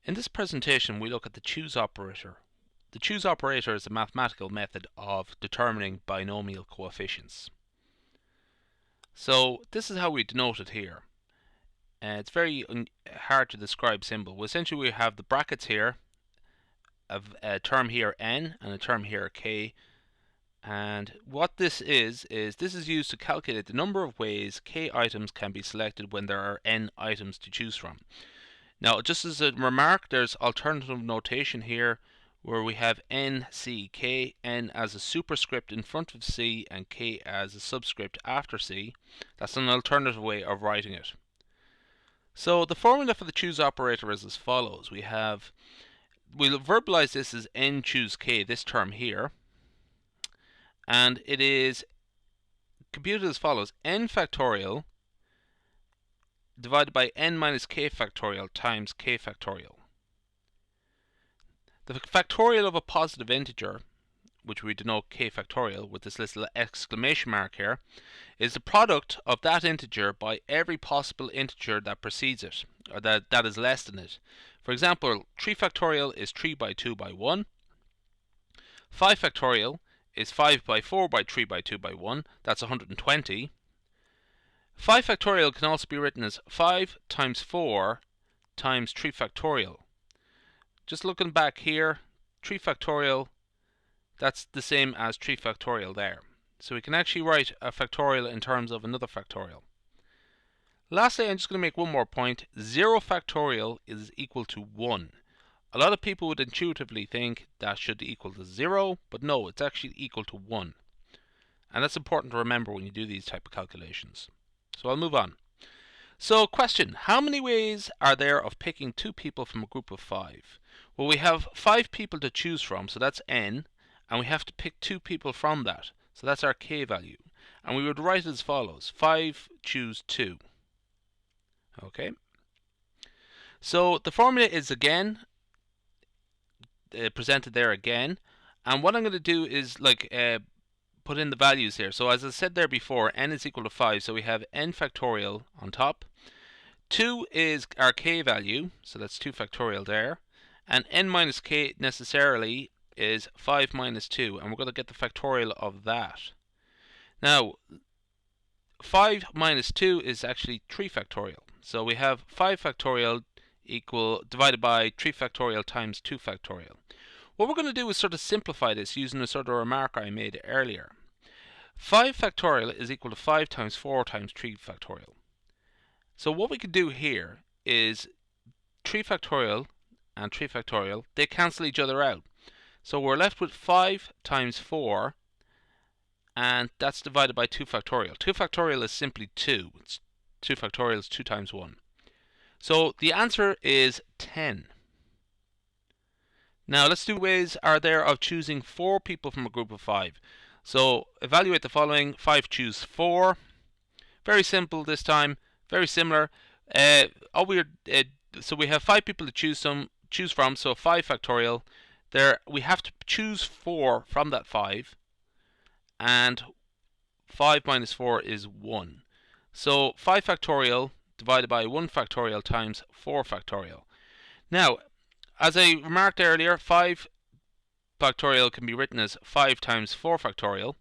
In this presentation, we look at the choose operator. The choose operator is a mathematical method of determining binomial coefficients. So this is how we denote it here. It's very hard to describe symbol. Well, essentially, we have the brackets here, a term here n and a term here k. And what this is this is used to calculate the number of ways k items can be selected when there are n items to choose from. Now, just as a remark, there's alternative notation here where we have n, c, k, n as a superscript in front of c and k as a subscript after c. That's an alternative way of writing it. So the formula for the choose operator is as follows. We'll verbalize this as n choose k, this term here. And it is computed as follows: n factorial divided by n minus k factorial times k factorial. The factorial of a positive integer, which we denote k factorial with this little exclamation mark here, is the product of that integer by every possible integer that precedes it, or that is less than it. For example, 3 factorial is 3 by 2 by 1. 5 factorial is 5 by 4 by 3 by 2 by 1. That's 120. 5 factorial can also be written as 5 times 4 times 3 factorial. Just looking back here, 3 factorial, that's the same as 3 factorial there. So we can actually write a factorial in terms of another factorial. Lastly, I'm just going to make one more point. 0 factorial is equal to 1. A lot of people would intuitively think that should equal to 0, but no, it's actually equal to 1. And that's important to remember when you do these type of calculations. So I'll move on. So question, how many ways are there of picking 2 people from a group of 5? Well, we have 5 people to choose from, so that's n, and we have to pick 2 people from that. So that's our k value. And we would write it as follows: 5 choose 2. Okay. So the formula is again presented there again, and what I'm going to do is put in the values here. So as I said there before, n is equal to 5, so we have n factorial on top. 2 is our k value, so that's 2 factorial there, and n minus k necessarily is 5 minus 2, and we're going to get the factorial of that. Now 5 minus 2 is actually 3 factorial, so we have 5 factorial divided by 3 factorial times 2 factorial. What we're going to do is sort of simplify this using a sort of remark I made earlier. 5 factorial is equal to 5 times 4 times 3 factorial. So what we could do here is 3 factorial and 3 factorial, they cancel each other out. So we're left with 5 times 4, and that's divided by 2 factorial. 2 factorial is simply 2. 2 factorial is 2 times 1. So the answer is 10. Now let's do ways are there of choosing 4 people from a group of 5. So evaluate the following. 5 choose 4. Very simple this time. Very similar. So we have 5 people to choose from. So 5 factorial. There we have to choose 4 from that 5. And 5 minus 4 is 1. So 5 factorial divided by 1 factorial times 4 factorial. Now, as I remarked earlier, 5 factorial can be written as 5 times 4 factorial.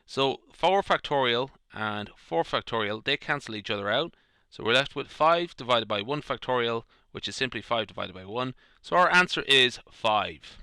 So 4 factorial and 4 factorial, they cancel each other out. So we're left with 5 divided by 1 factorial, which is simply 5 divided by 1. So our answer is 5.